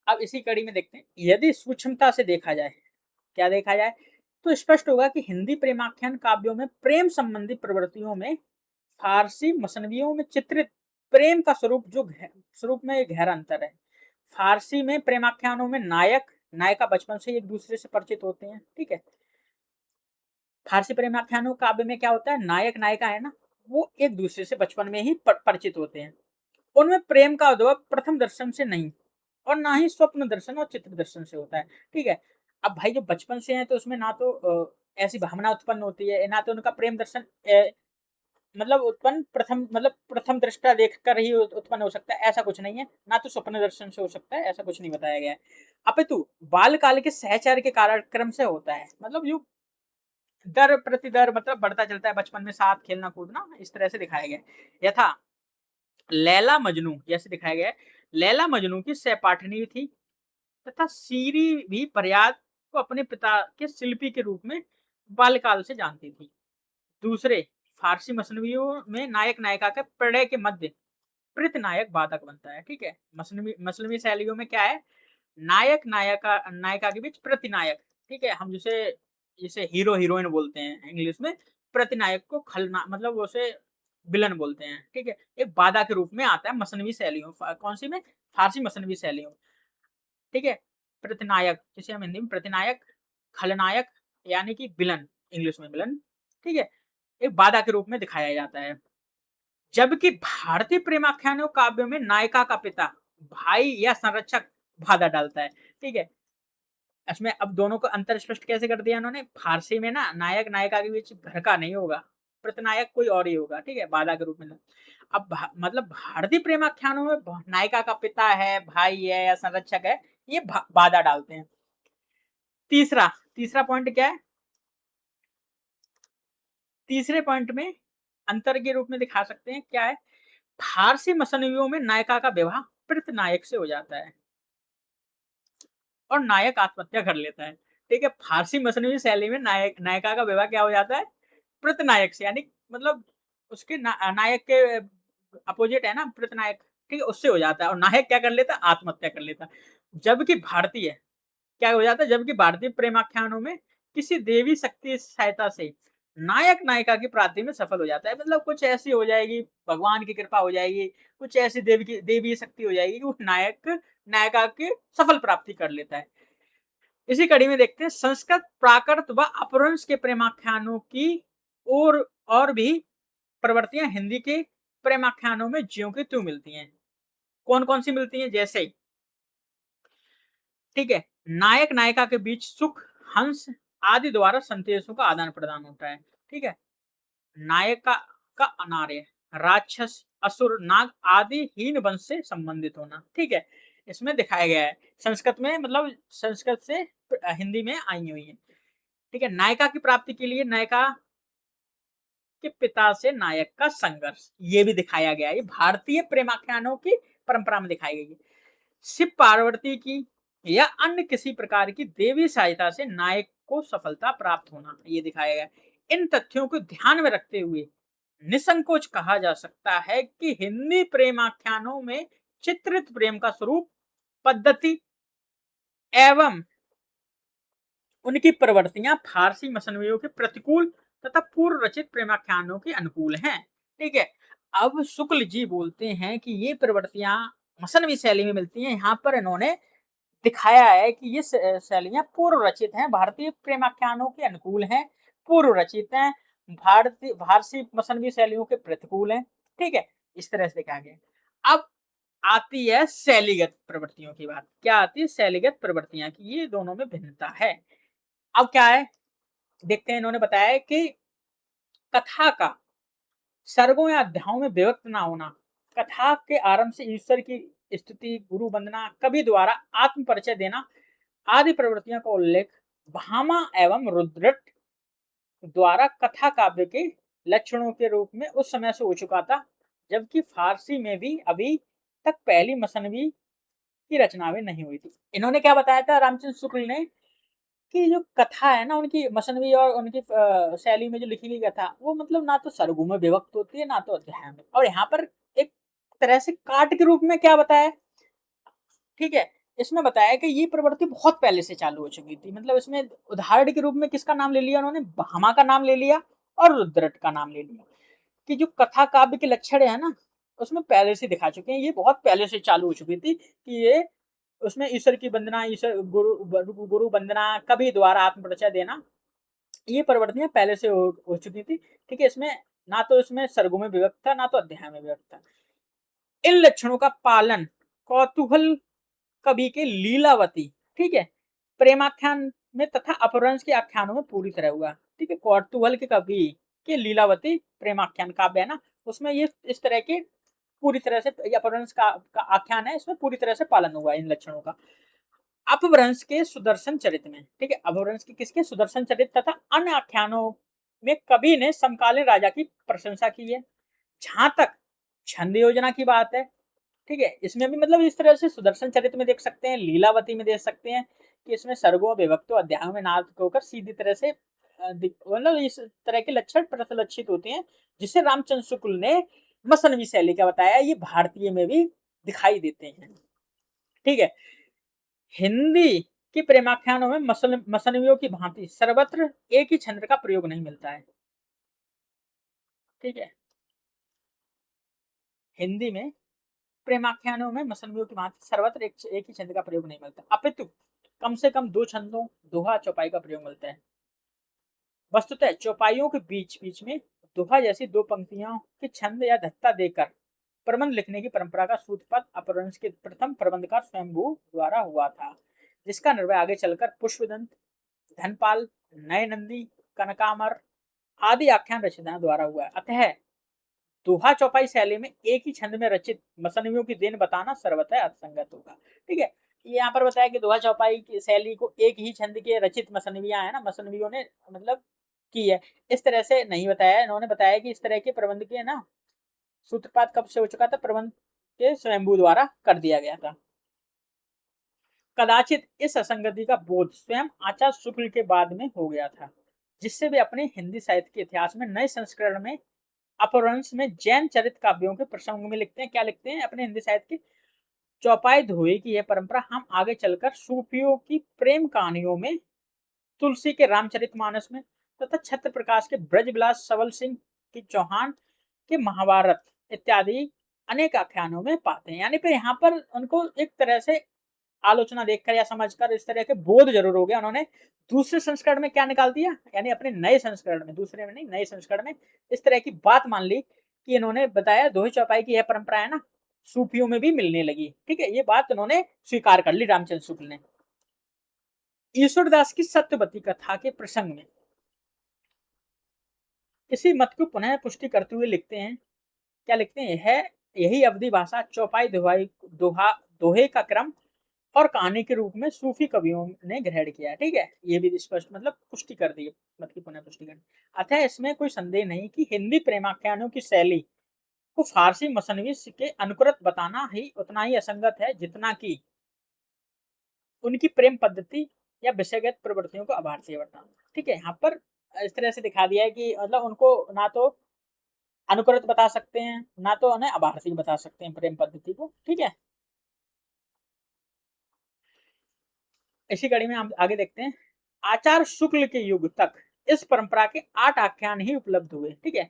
अब इसी कड़ी में देखते हैं, यदि सूक्ष्मता से देखा जाए, क्या देखा जाए, तो स्पष्ट होगा कि हिंदी प्रेमाख्यान काव्यों में प्रेम संबंधी प्रवृत्तियों में फारसी मसनवियों में चित्रित प्रेम का स्वरूप में एक गहरा अंतर है। फारसी में प्रेमाख्यानों में नायक नायिका बचपन से एक दूसरे से परिचित होते हैं। ठीक है, फारसी प्रेमाख्यानों काव्य में क्या होता है, नायक नायिका है ना, वो एक दूसरे से बचपन में ही परिचित होते हैं। उनमें प्रेम का उद्भव प्रथम दर्शन से नहीं और ना ही स्वप्न दर्शन और चित्र दर्शन से होता है। ठीक है, अब भाई जो बचपन से हैं तो उसमें ना तो ऐसी भावना उत्पन्न होती है, ना तो उनका प्रेम दर्शन मतलब उत्पन्न प्रथम दृष्टा देखकर ही उत्पन्न हो सकता है, ऐसा कुछ नहीं है। ना तो स्वप्न दर्शन से हो सकता है, ऐसा कुछ नहीं बताया गया है। अपितु बाल काल के सहचर्य के कार्यक्रम से होता है, मतलब यू दर प्रति दर मतलब बढ़ता चलता है, बचपन में साथ खेलना कूदना, इस तरह से दिखाया गया है। यथा लैला मजनू जैसे दिखाया गया है, लैला मजनू की सहपाठिनी थी तथा सीरी भी फरियाद को अपने पिता के शिल्पी के रूप में बाल्यकाल से जानती थी। दूसरे फारसी मसनवियों में नायक नायिका के प्रणय के मध्य प्रीत नायक बाधक बनता है। ठीक है, मसनवी मसलवी शैलियों में क्या है, नायक नायिका नायिका के बीच प्रतिनायक। ठीक है, हम जिसे जिसे हीरो हीरोइन बोलते हैं इंग्लिश में, प्रतिनायक को खलना मतलब उसे विलन बोलते हैं। ठीक है, एक बाधा के रूप में आता है मसनवी शैलियों, कौन सी में, फारसी मसनवी शैलियों। ठीक है, प्रतिनायक जिसे हम हिंदी में प्रतिनायक, खलनायक यानी कि विलन, इंग्लिश में विलन। ठीक है, एक बाधा के रूप में दिखाया जाता है। जबकि भारतीय प्रेमाख्यानों काव्यों में नायिका का पिता भाई या संरक्षक बाधा डालता है। ठीक है, इसमें अब दोनों को अंतर स्पष्ट कैसे कर दिया इन्होंने, फारसी में ना नायक नायिका के बीच घर का नहीं होगा, प्रतिनायक कोई और ही होगा। ठीक है, बाधा के रूप में। अब मतलब भारतीय प्रेमाख्यानों में नायिका का पिता है, भाई है या संरक्षक है, ये बाधा डालते हैं। तीसरा तीसरा पॉइंट क्या है, तीसरे पॉइंट में अंतर के रूप में दिखा सकते हैं, क्या है, फारसी मसनवियों में नायिका का विवाह प्रीत नायक से हो जाता है और नायक आत्महत्या कर लेता है। ठीक है, फारसी मसनवी शैली में नायिका का विवाह क्या हो जाता है, प्रीत नायक से, यानी मतलब उसके नायक के अपोजिट है ना प्रीत नायक। ठीक है, उससे हो जाता है और नायक क्या कर लेता है, आत्महत्या कर लेता है। जबकि भारतीय क्या हो जाता है, जबकि भारतीय प्रेमाख्यानों में किसी देवी शक्ति सहायता से नायक नायिका की प्राप्ति में सफल हो जाता है, मतलब कुछ ऐसी हो जाएगी, भगवान की कृपा हो जाएगी, कुछ ऐसी देवी शक्ति हो जाएगी कि वो नायक नायिका की सफल प्राप्ति कर लेता है। इसी कड़ी में देखते हैं, संस्कृत प्राकृत व अपभ्रंश के प्रेमाख्यानों की और भी प्रवृत्तियां हिंदी के प्रेमाख्यानों में ज्यों की त्यों मिलती हैं। कौन कौन सी मिलती हैं, जैसे ठीक है, नायक नायिका के बीच सुख, हंस आदि द्वारा संदेशों का आदान प्रदान होता है। ठीक है, नायिका का अनार्य, राक्षस, असुर, नाग आदि हीन वंश से संबंधित होना। ठीक है, इसमें दिखाया गया है, संस्कृत में मतलब संस्कृत से हिंदी में आई हुई है। ठीक है, नायिका की प्राप्ति के लिए नायिका के पिता से नायक का संघर्ष, ये भी दिखाया गया है, ये भारतीय प्रेमाख्यानों की परंपरा में दिखाई गई है। शिव पार्वती की या अन्य किसी प्रकार की देवी सहायता से नायक को सफलता प्राप्त होना, ये दिखाया गया। इन तथ्यों को ध्यान में रखते हुए निसंकोच कहा जा सकता है कि हिंदी प्रेमाख्यानों में चित्रित प्रेम का स्वरूप, पद्धति एवं उनकी प्रवृत्तियां फारसी मसनवियों के प्रतिकूल तथा पूर्व रचित प्रेमाख्यानों के अनुकूल हैं। ठीक है, अब शुक्ल जी बोलते हैं कि ये प्रवृत्तियां मसनवी शैली में मिलती हैं। यहाँ पर इन्होंने दिखाया है कि ये शैलियां पूर्व रचित हैं, भारतीय प्रेमाख्यानों के अनुकूल हैं, पूर्व रचित हैं, भारतीय फारसी मसनवी शैलियों के प्रतिकूल हैं। ठीक है, इस तरह से देखा गया। अब आती है शैलीगत प्रवृत्तियों की बात। क्या आती है? शैलीगत प्रवृत्तियां की ये दोनों में भिन्नता है। अब क्या है देखते हैं। इन्होंने बताया कि कथा का सर्गों या अध्यायों में विभक्त ना होना, कथा के आरंभ से ईश्वर की स्तुति, गुरु वंदना, कवि द्वारा आत्म परिचय देना आदि प्रवृत्तियों का उल्लेख भामा एवं रुद्रट द्वारा कथा काव्य के लक्षणों के रूप में उस समय से हो चुका था, जबकि फारसी में भी अभी तक पहली मसनवी की रचना भी नहीं हुई थी। इन्होंने क्या बताया था रामचंद्र शुक्ल ने कि जो कथा है ना उनकी मसनवी और उनकी शैली में जो लिखी गई कथा, वो मतलब ना तो सरगु में विभक्त होती है ना तो अध्याय में, और यहाँ पर एक तरह से काट के रूप में क्या बताया। ठीक है, इसमें बताया कि ये प्रवृत्ति बहुत पहले से चालू हो चुकी थी। मतलब इसमें उदाहरण के रूप में किसका नाम ले लिया उन्होंने? भामा का नाम ले लिया और रुद्रट का नाम ले लिया, कि जो कथा काव्य के लक्षण है ना उसमें पहले से दिखा चुके हैं। ये बहुत पहले से चालू हो चुकी थी कि ये उसमें ईश्वर की वंदना, ईश्वर गुरु वंदना, कवि द्वारा आत्म परिचय देना, ये प्रवृत्तियां पहले से हो चुकी थी। ठीक है, इसमें ना तो इसमें सर्गों में विभक्त था ना तो अध्याय में विभक्त था। इन लक्षणों का पालन कौतूहल कवि के लीलावती, ठीक है, प्रेमाख्यान में तथा अपभ्रंश के आख्यानों में पूरी तरह हुआ। ठीक है, कौतूहल के कवि के लीलावती प्रेमाख्यान काव्य है ना, उसमें ये इस तरह के पूरी तरह से अपभ्रंश का आख्यान है, इसमें पूरी तरह से पालन हुआ इन लक्षणों का। अपभ्रंश के सुदर्शन चरित में, ठीक है, अपभ्रंश के किसके? सुदर्शन चरित तथा अन्य आख्यानों में कवि ने समकालीन राजा की प्रशंसा की है। जहां तक छंद योजना की बात है, ठीक है, इसमें भी मतलब इस तरह से सुदर्शन चरित में देख सकते हैं, लीलावती में देख सकते हैं कि इसमें सर्गों विभक्त अध्यायों में नाथ होकर सीधी तरह से मतलब इस तरह के लक्षण प्रतिलक्षित होते हैं, जिसे रामचंद्र शुक्ल ने मसनवी शैली का बताया, ये भारतीय में भी दिखाई देते हैं। ठीक है, हिंदी की प्रेमाख्यानों में मसनवियों की भांति सर्वत्र एक ही छंद का प्रयोग नहीं मिलता है। ठीक है, हिंदी में प्रेमाख्यानों में मसनवियों की भांति सर्वत्र एक ही छंद का प्रयोग नहीं मिलता, अपितु कम से कम दो छंदों, दोहा, चौपाई का प्रयोग मिलता है। वस्तुतः चौपाइयों के बीच बीच में दोहा जैसी दो पंक्तियों के छंद या धत्ता देकर प्रबंध लिखने की परंपरा का सूत्रपात अपभ्रंश के प्रथम प्रबंधकार स्वयंभू द्वारा हुआ था, जिसका निर्भय आगे चलकर पुष्पदंत, धनपाल, नय नंदी, कनकामर आदि आख्यान रचनाओं द्वारा हुआ। अतः दोहा चौपाई शैली में एक ही छंद में रचित मसनवियों की देन बताना सर्वथा असंगत होगा। ठीक है, ये यहाँ पर बताया कि दोहा चौपाई की शैली को एक ही छंद के रचित मसनवियां है ना, मसनवियों ने मतलब की है, इस तरह से नहीं बताया। इन्होंने बताया कि इस तरह के प्रबंध के ना सूत्रपात कब से हो चुका था? प्रबंध के स्वयंभू द्वारा कर दिया गया था। कदाचित इस असंगति का बोध स्वयं आचार्य शुक्ल के बाद में हो गया था, जिससे वे अपने हिंदी साहित्य के इतिहास में नए संस्करण में अपभ्रंश में जैन चरित काव्यों के प्रसंग में लिखते हैं। क्या लिखते हैं अपने हिंदी साहित्य के? चौपाई धोए की यह परंपरा हम आगे चलकर सूफियों की प्रेम कहानियों में, तुलसी के रामचरितमानस में तथा छत्र प्रकाश के ब्रजविलास, सवल सिंह की चौहान के महाभारत इत्यादि अनेक आख्यानों में पाते हैं। यानी फिर यहाँ पर उनको एक तरह से आलोचना देखकर या समझकर इस तरह के बोध जरूर हो गया। उन्होंने दूसरे संस्करण में क्या निकाल दिया, यानी अपने नए संस्करण में, दूसरे में नहीं नए संस्करण में इस तरह की बात मान ली कि इन्होंने बताया दोही चौपाई की यह परंपरा है ना सूफियों में भी मिलने लगी। ठीक है, ये बात उन्होंने स्वीकार कर ली रामचंद्र शुक्ल ने। ईश्वरदास की सत्यवती कथा के प्रसंग में इसी मत को पुनः पुष्टि करते हुए लिखते हैं। क्या लिखते हैं? यही अवधि भाषा चौपाई दोहे का क्रम और कहानी के रूप में सूफी कवियों ने ग्रहण किया। ठीक है, ये भी स्पष्ट मतलब पुष्टि कर दी, मत की पुनः पुष्टि कर। अतः इसमें कोई संदेह नहीं कि हिंदी प्रेमाख्यानों की शैली को फारसी मसनवी के अनुकृत बताना ही उतना ही असंगत है जितना कि उनकी प्रेम पद्धति या विषयगत प्रवृत्तियों को अभारतीय बताना। ठीक है, यहाँ पर इस तरह से दिखा दिया है कि मतलब उनको ना तो अनुकृत बता सकते हैं ना तो उन्हें अभारतीय बता सकते हैं प्रेम पद्धति को। ठीक है, इसी कड़ी में हम आगे देखते हैं। आचार्य शुक्ल के युग तक इस परंपरा के 8 आख्यान ही उपलब्ध हुए। ठीक है,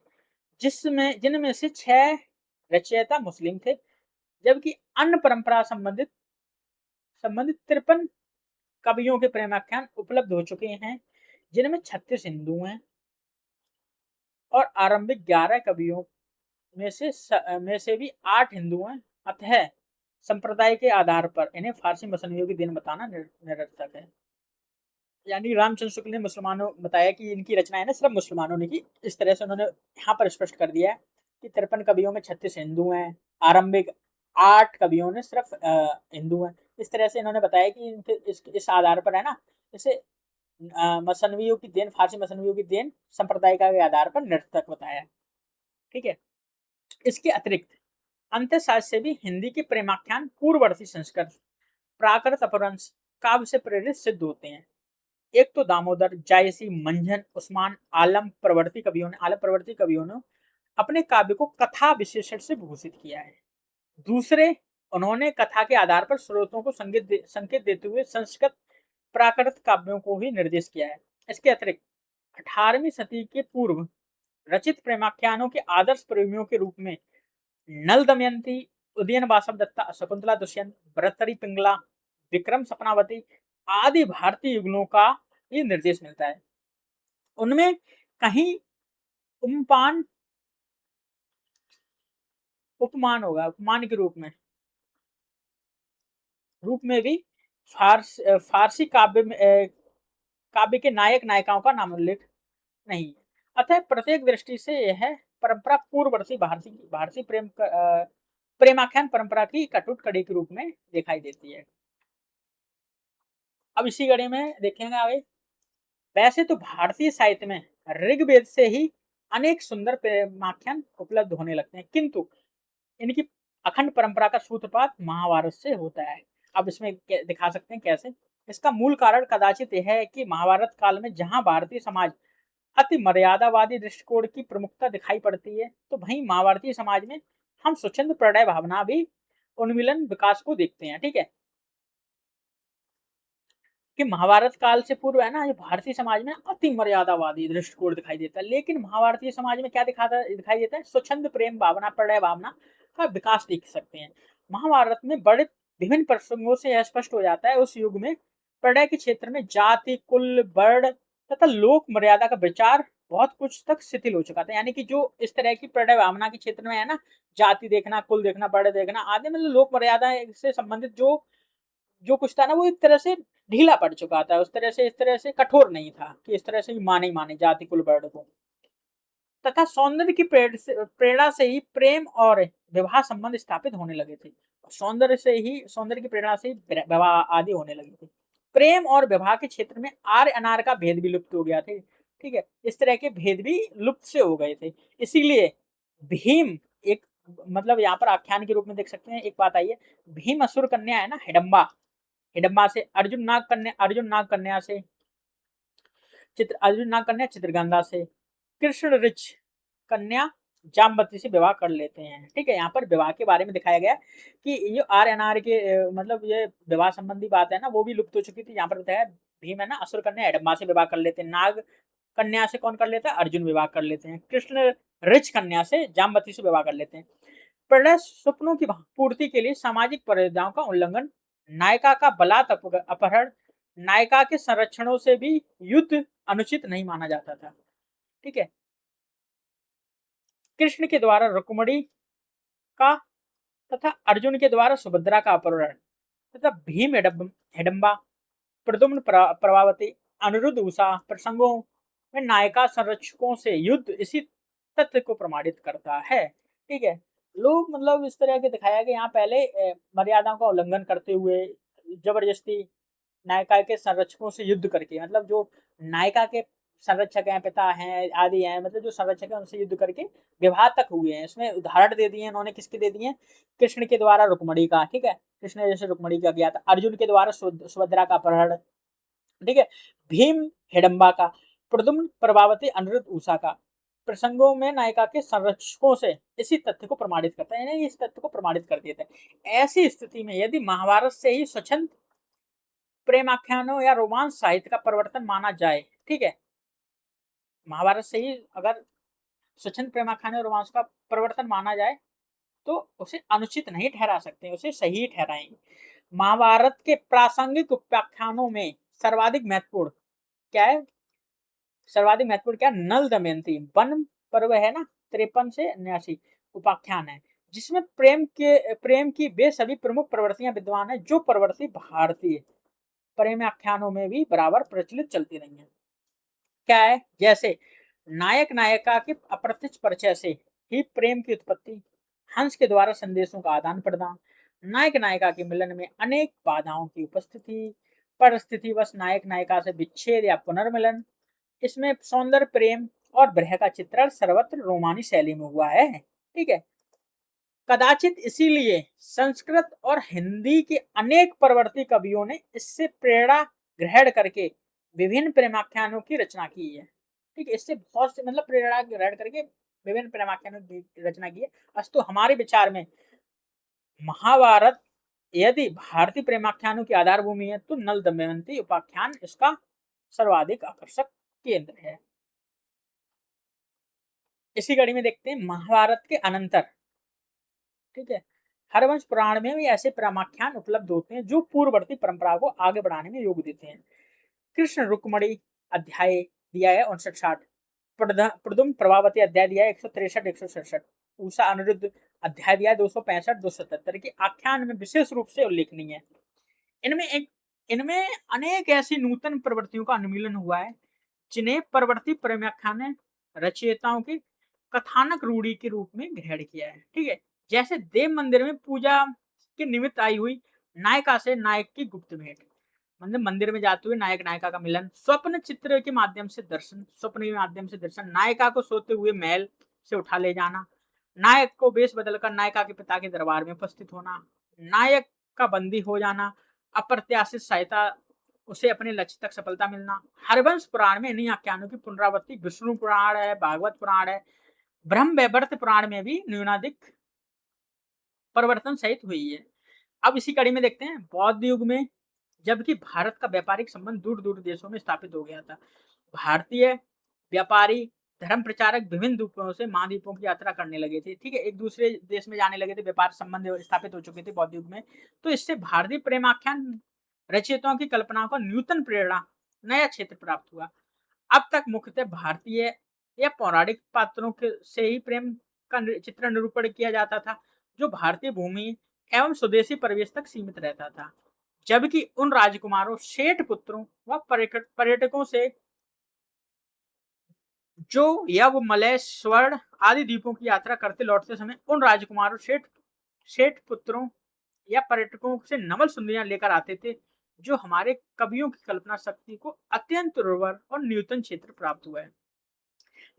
जिनमें से 6 रचयिता मुस्लिम थे, जबकि अन्य परंपरा संबंधित 53 कवियों के प्रेमाख्यान उपलब्ध हो चुके हैं, जिनमें 36 हिंदू हैं और आरंभिक 11 कवियों में से भी 8 हिंदू हैं। अतः संप्रदाय के आधार पर इन्हें फारसी मसनवियों की देन बताना निरर्थक है। यानी रामचंद्र शुक्ल ने मुसलमानों बताया कि इनकी रचनाएं ना सिर्फ मुसलमानों ने की। इस तरह से उन्होंने यहाँ पर स्पष्ट कर दिया है कि 53 कवियों में 36 हिंदू हैं, आरंभिक 8 कवियों ने सिर्फ हिंदू हैं। इस तरह से इन्होंने बताया कि इनके इस आधार पर है ना, इसे मसनवियों की देन, फारसी मसनवियों की देन संप्रदाय के आधार पर निरर्थक बताया। ठीक है। इसके अतिरिक्त अंत्यशास्त्र से भी हिंदी के प्रेमाख्यान पूर्ववर्ती संस्कृत, प्राकृत, अपभ्रंश काव्य से प्रेरित सिद्ध होते हैं। एक तो दामोदर, जायसी, मंझन, उस्मान, आलम प्रवर्ती कवियों ने अपने काव्य को कथा विशेषण से भूषित किया है। दूसरे, उन्होंने कथा के आधार पर स्रोतों को संकेत देते हुए संस्कृत प्राकृत काव्यों को ही निर्देश किया है। इसके अतिरिक्त 18वीं सदी के पूर्व रचित प्रेमाख्यानों के आदर्श प्रेमियों के रूप में नल दमयंती, उदयन वासवदत्ता, शकुंतला दुष्यंत, भर्तृहरि पिंगला, विक्रम सपनावती आदि भारतीय युगलों का ये निर्देश मिलता है। उनमें कहीं उपमान के रूप में भी फारसी काव्य के नायक नायिकाओं का नाम उल्लेख नहीं है। अतः प्रत्येक दृष्टि से यह परंपरा पूर्ववर्ती भारतीय प्रेमाख्यान परंपरा की कटुट कड़ी के रूप में दिखाई देती है। अब इसी कड़ी में देखेंगे आगे। वैसे तो भारतीय साहित्य में ऋग्वेद से ही अनेक सुंदर प्रेमाख्यान उपलब्ध होने लगते हैं, किंतु इनकी अखंड परंपरा का सूत्रपात महाभारत से होता है। अब इसमें दिखा सकते हैं कैसे। इसका मूल कारण कदाचित यह है कि महाभारत काल में जहां भारतीय समाज अति मर्यादावादी दृष्टिकोण की प्रमुखता दिखाई पड़ती है, तो वहीं महाभारतीय समाज में हम स्वच्छंद प्रणय भावना भी उन्मिलन विकास को देखते हैं। ठीक है, कि महाभारत काल से पूर्व है ना, ये भारतीय समाज में अति मर्यादावादी दृष्टिकोण दिखाई देता है, लेकिन महाभारतीय समाज में क्या दिखाई देता है, स्वच्छंद प्रेम भावना, प्रणय भावना का विकास देख सकते हैं। महाभारत में बड़े विभिन्न प्रसंगों से यह स्पष्ट हो जाता है उस युग में प्रणय के क्षेत्र में जाति, कुल, वर्ण तथा लोक मर्यादा का विचार बहुत कुछ तक शिथिल हो चुका था। यानी कि जो इस तरह की प्रणय भावना के क्षेत्र में है ना, जाति देखना, कुल देखना, वर्ण देखना आदि, मतलब लोक मर्यादा से संबंधित जो जो कुछ था ना, वो एक तरह से ढीला पड़ चुका था। इस तरह से कठोर नहीं था कि इस तरह से माने ही माने जाति, कुल, वर्ण को। तथा सौंदर्य की प्रेरणा से ही प्रेम और विवाह संबंध स्थापित होने लगे थे। सौंदर्य की प्रेरणा से ही विवाह आदि होने लगे थे। प्रेम और विवाह के क्षेत्र में आर्य अनार्य का भेद भी लुप्त हो गया थे। ठीक है, इस तरह के भेद भी लुप्त से हो गए थे। इसीलिए भीम एक, मतलब यहाँ पर आख्यान के रूप में देख सकते हैं। एक बात आई है, भीम असुर कन्या है ना, हिडम्बा, हिडम्बा से, अर्जुन नाग कन्या से चित्रगंधा से, कृष्ण ऋच कन्या जामवती से विवाह कर लेते हैं। ठीक है, यहाँ पर विवाह के बारे में दिखाया गया कि ये आर्य अनार्य के मतलब ये विवाह संबंधी बात है ना, वो भी लुप्त हो चुकी थी। यहाँ पर बताया भीम है ना, असुर कन्या हिडम्बा से विवाह कर लेते हैं। नाग कन्या से कौन कर लेता है, अर्जुन विवाह कर लेते हैं। कृष्ण ऋच कन्या से जामवती से विवाह कर लेते हैं। प्रणय स्वप्नों की पूर्ति के लिए सामाजिक मर्यादाओं का उल्लंघन, नायिका का बलात् अपहरण, नायिका के संरक्षणों से भी युद्ध अनुचित नहीं माना जाता था। ठीक है, कृष्ण के द्वारा रुक्मिणी का तथा अर्जुन के द्वारा सुभद्रा का अपहरण तथा भीम हिडम्बा, प्रद्युम्न प्रभावती, अनिरुद्ध उषा प्रसंगों में नायिका संरक्षकों से युद्ध इसी तथ्य को प्रमाणित करता है। ठीक है, लोग मतलब इस तरह के दिखाया कि यहाँ पहले मर्यादाओं का उल्लंघन करते हुए जबरदस्ती नायिका के संरक्षकों से युद्ध करके, मतलब जो नायिका के संरक्षक हैं, पिता हैं आदि हैं, मतलब जो संरक्षक हैं उनसे युद्ध करके विवाह तक हुए हैं। इसमें उदाहरण दे दिए इन्होंने, किसके दे दिए, कृष्ण के द्वारा रुक्मिणी का। ठीक है, कृष्ण ने जैसे रुक्मिणी का किया था, अर्जुन के द्वारा सुभद्रा का अपहरण। ठीक है, भीम हिडम्बा का, प्रद्युम्न प्रभावती, अनिरुद्ध उषा का प्रसंगों में नायिका के संरक्षकों से इसी तथ्य को प्रमाणित करता है, इस तथ्य को प्रमाणित कर देता है। ऐसी स्थिति में यदि महाभारत से ही स्वच्छंद प्रेमाख्यानों या रोमांस साहित्य का परिवर्तन माना जाए, ठीक है, महाभारत से ही अगर स्वच्छंद प्रेमाख्यानों रोमांस का परिवर्तन माना जाए तो उसे अनुचित नहीं ठहरा सकते, उसे सही ठहराएंगे। महाभारत के प्रासंगिक उपाख्यानों में सर्वाधिक महत्वपूर्ण क्या है? सर्वाधिक महत्वपूर्ण क्या? नल दमयंती वन पर्व है ना, 53 से 89 उपाख्यान है, जिसमें प्रेम की वे सभी प्रमुख प्रवृत्तियां विद्वान है, जो प्रवृत्ति भारतीय प्रेम आख्यानों में भी बराबर प्रचलित चलती रही है। क्या है? जैसे नायक नायिका के अप्रत्यक्ष परिचय से ही प्रेम की उत्पत्ति, हंस के द्वारा संदेशों का आदान प्रदान, नायक नायिका के मिलन में अनेक बाधाओं की उपस्थिति, परिस्थितिवश नायक नायिका से विच्छेद या पुनर्मिलन, इसमें सौंदर्य प्रेम और ब्रह का चित्रण सर्वत्र रोमानी शैली में हुआ है। ठीक है, कदाचित इसीलिए संस्कृत और हिंदी के अनेक परवर्ती कवियों ने इससे प्रेरणा ग्रहण करके विभिन्न प्रेमाख्यानों की रचना की है। ठीक है, इससे बहुत से मतलब प्रेरणा ग्रहण करके विभिन्न प्रेमाख्यानों की रचना की है। अस्तु हमारे विचार में महाभारत यदि भारतीय प्रेमाख्यानों की आधारभूमि है, तो नल दमयंती उपाख्यान इसका सर्वाधिक आकर्षक केंद्र है। इसी कड़ी में देखते हैं महाभारत के अनंतर, ठीक है, हरवंश पुराण में भी ऐसे प्रेमाख्यान उपलब्ध होते हैं जो पूर्ववर्ती परंपरा को आगे बढ़ाने में योग देते हैं। कृष्ण रुक्मणी अध्याय दिया है 59-60, प्रदुम प्रभावती अध्याय दिया है 163-167, उषा अनिरुद्ध अध्याय दिया है 265-277 के आख्यान में विशेष रूप से उल्लेखनीय है। इनमें अनेक ऐसी नूतन प्रवृत्तियों का अनुमीलन हुआ है, जिन्हें परवर्ती प्रेमाख्यान रचयिताओं के कथानक रूढ़ी के रूप में ग्रहण किया है। ठीक है, जैसे देव मंदिर में पूजा के निमित्त आई हुई नायिका से नायक की गुप्त भेंट, मतलब मंदिर में जाते हुए नायक नायिका का मिलन, स्वप्न चित्र के माध्यम से दर्शन, नायिका को सोते हुए महल से उठा ले जाना, नायक को वेश बदलकर नायिका के पिता के दरबार में उपस्थित होना, नायक का बंदी हो जाना, अप्रत्याशित सहायता उसे अपने लक्ष्य तक सफलता मिलना। हरवंश पुराण में इन्हीं आख्यानों की पुनरावृत्ति विष्णु पुराण है, भागवत पुराण है, ब्रह्म वैवर्त पुराण में भी न्यूनाधिक परिवर्तन सहित हुई है। अब इसी कड़ी में देखते हैं बौद्ध युग में, जबकि भारत का व्यापारिक संबंध दूर दूर देशों में स्थापित हो गया था, भारतीय व्यापारी धर्म प्रचारक विभिन्न द्वीपों से महाद्वीपों की यात्रा करने लगे थे। ठीक है, एक दूसरे देश में जाने लगे थे, व्यापार संबंध स्थापित हो चुके थे बौद्ध युग में, तो इससे भारतीय प्रेमाख्यान रचयिताओं की कल्पना को न्यूतन प्रेरणा, नया क्षेत्र प्राप्त हुआ। अब तक मुख्यतः भारतीय या पौराणिक पात्रों के से ही प्रेम का चित्रण निरूपण किया जाता था, जो भारतीय भूमि एवं स्वदेशी परिवेश तक सीमित रहता था, जबकि उन राजकुमारों, शेठ पुत्रों व पर्यटकों से जो यव, मलय, स्वर्ण आदि द्वीपों की यात्रा करते लौटते समय उन राजकुमारों, शेठ पुत्रों या पर्यटकों से नवल सुंदरियां लेकर आते थे, जो हमारे कवियों की कल्पना शक्ति को अत्यंत उर्वर और न्यूतन क्षेत्र प्राप्त हुआ है,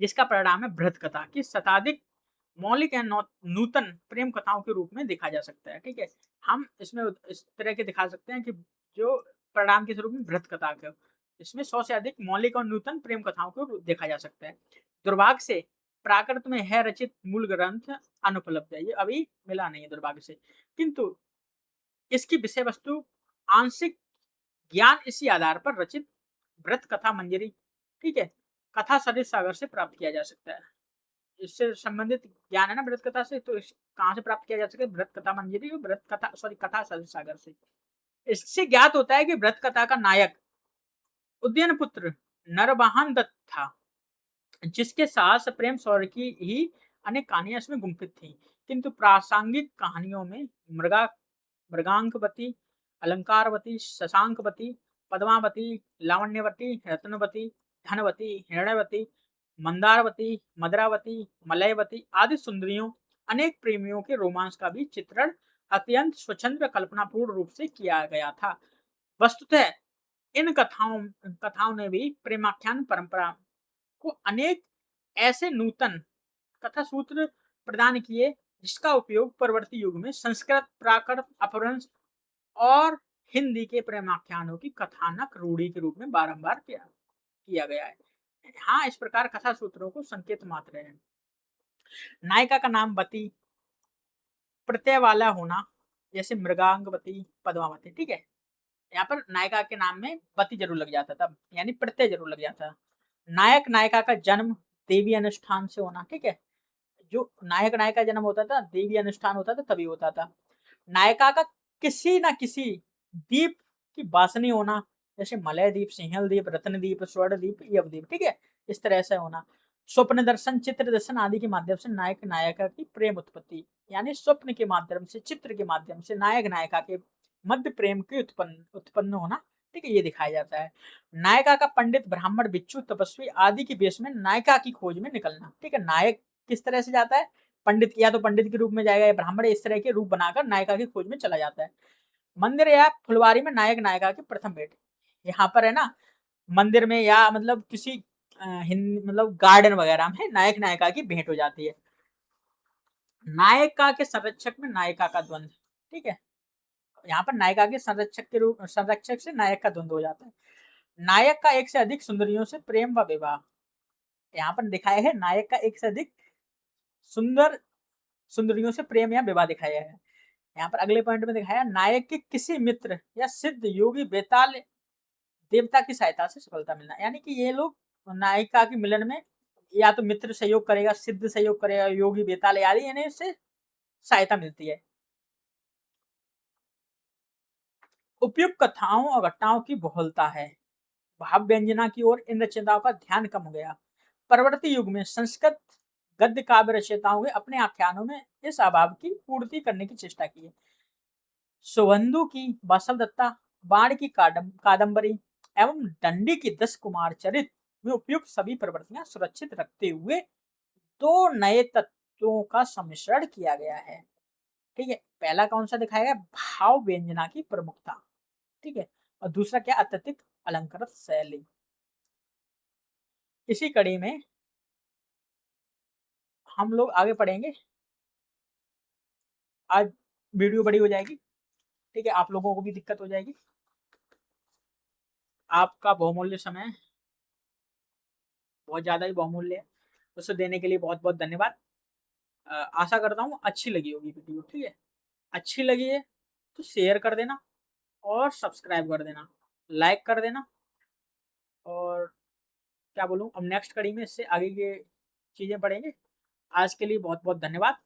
जिसका परिणाम है बृहत कथा की शताधिक मौलिक या नूतन प्रेम कथाओं के रूप में देखा जा सकता है। ठीक है, हम इसमें इस तरह के दिखा सकते हैं कि जो परिणाम के स्वरूप में बृहत कथा के, इसमें 100 से अधिक मौलिक और नूतन प्रेम कथाओं को देखा जा सकता है। दुर्भाग्य से प्राकृत में है रचित मूल ग्रंथ अनुपलब्ध है, ये अभी मिला नहीं है दुर्भाग्य से, किंतु इसकी विषय वस्तु आंशिक ज्ञान इसी आधार पर रचित बृहत कथा मंजरी, ठीक है, कथा सरित सागर से प्राप्त किया जा सकता है। इससे संबंधित ज्ञान है ना बृहत कथा से, तो इस कहाँ से प्राप्त किया जा सकता है? बृहत कथा मंजरी और कथा सरित सागर से। इससे ज्ञात होता है कि बृहत कथा का नायक उदयन पुत्र नरवाहन दत्त था, जिसके साहस, प्रेम, शौर्य की ही अनेक कहानियां इसमें गुंफित थी, किंतु प्रासंगिक कहानियों में मृगांकवती, अलंकारवती, शशांकवती, पद्मावती, लावण्यवती, रत्नवती, धनवती, हिरण्यवती, मंदारवती, मदरावती, मलयवती आदि सुंदरियों, अनेक प्रेमियों के रोमांस का भी चित्रण अत्यंत स्वच्छंद कल्पनापूर्ण रूप से किया गया था। वस्तुतः इन कथाओं ने भी प्रेमाख्यान परंपरा को अनेक ऐसे नूतन कथा सूत्र प्रदान किए, जिसका उपयोग परवर्ती युग में संस्कृत, प्राकृत, अपभ्रंश और हिंदी के प्रेमाख्यानों की कथानक रूढ़ी के रूप में बारंबार किया गया है। हाँ, इस प्रकार कथा सूत्रों को संकेत मात्र है। नायिका का नाम वती प्रत्यय वाला होना, जैसे मृगांगवती, पद्मावती। ठीक है, यहाँ पर नायिका के नाम में वती जरूर लग जाता था, यानी प्रत्यय जरूर लग जाता। नायक नायिका का जन्म देवी अनुष्ठान से होना। ठीक है, जो नायक नायिका जन्म होता था देवी अनुष्ठान होता था तभी होता था। नायिका का किसी ना किसी द्वीप की वासनी होना, जैसे मलय द्वीप, सिंहल द्वीप, रत्न द्वीप, स्वर्ण द्वीप, यव द्वीप, ठीक है? इस तरह से होना। स्वप्न दर्शन, चित्र दर्शन आदि के माध्यम से नायक नायिका की प्रेम उत्पत्ति, यानी स्वप्न के माध्यम से, चित्र के माध्यम से नायक नायिका के मध्य प्रेम के उत्पन्न उत्पन्न होना, ठीक है? ये दिखाया जाता है। नायिका का पंडित, ब्राह्मण, भिक्षु, तपस्वी आदि के वेश में नायिका की खोज में निकलना, ठीक है? नायक किस तरह से जाता है? पंडित, या तो पंडित के रूप में जाएगा या ब्राह्मण, इस तरह के रूप बनाकर नायिका की खोज में चला जाता है। मंदिर या फुलवारी में नायक नायिका की प्रथम भेंट, यहाँ पर है ना, मंदिर में या मतलब किसी मतलब गार्डन वगैरह में नायक नायिका की भेंट हो जाती है। नायिका के संरक्षक में नायिका का द्वंद्व, ठीक है? यहाँ पर नायिका के संरक्षक से नायक का द्वंद्व हो जाता है। नायक का एक से अधिक सुंदरियों से प्रेम व विवाह, यहाँ पर दिखाया है नायक का एक से अधिक सुंदर सुंदरियों से प्रेम या विवाह दिखाया है। यहाँ पर अगले पॉइंट में दिखाया, नायक के किसी मित्र या सिद्ध योगी बेताल देवता की सहायता से सफलता मिलना, यानी कि ये लोग नायिका के मिलन में या तो मित्र सहयोग करेगा, सिद्ध सहयोग करेगा, योगी बेताल आदि, यानी इससे सहायता मिलती है। उपयुक्त कथाओं और घटनाओं की बहुलता है, भाव व्यंजना की ओर इन रचयिताओं का ध्यान कम हो गया। परवर्ती युग में संस्कृत गद्य काव्य रचयिताओं ने अपने आख्यानों में इस अभाव की पूर्ति करने की चेष्टा की है। सुबंधु की बसव दत्ता, बाण की कादम्बरी एवं दंडी की 10 कुमार चरित में उपयुक्त सभी प्रवृत्तियां सुरक्षित रखते हुए दो नए तत्वों का सम्मिश्रण किया गया है, ठीक है? पहला कौन सा दिखाया गया? भाव व्यंजना की प्रमुखता, ठीक है? और दूसरा क्या? अत्यधिक अलंकृत शैली। इसी कड़ी में हम लोग आगे पढ़ेंगे। आज वीडियो बड़ी हो जाएगी, ठीक है? आप लोगों को भी दिक्कत हो जाएगी। आपका बहुमूल्य समय, बहुत ज्यादा ही बहुमूल्य है, उसे देने के लिए बहुत बहुत धन्यवाद। आशा करता हूँ अच्छी लगी होगी वीडियो, ठीक है? अच्छी लगी है तो शेयर कर देना और सब्सक्राइब कर देना, लाइक कर देना। और क्या बोलूँ, अब नेक्स्ट कड़ी में इससे आगे की चीजें पढ़ेंगे। आज के लिए बहुत बहुत धन्यवाद।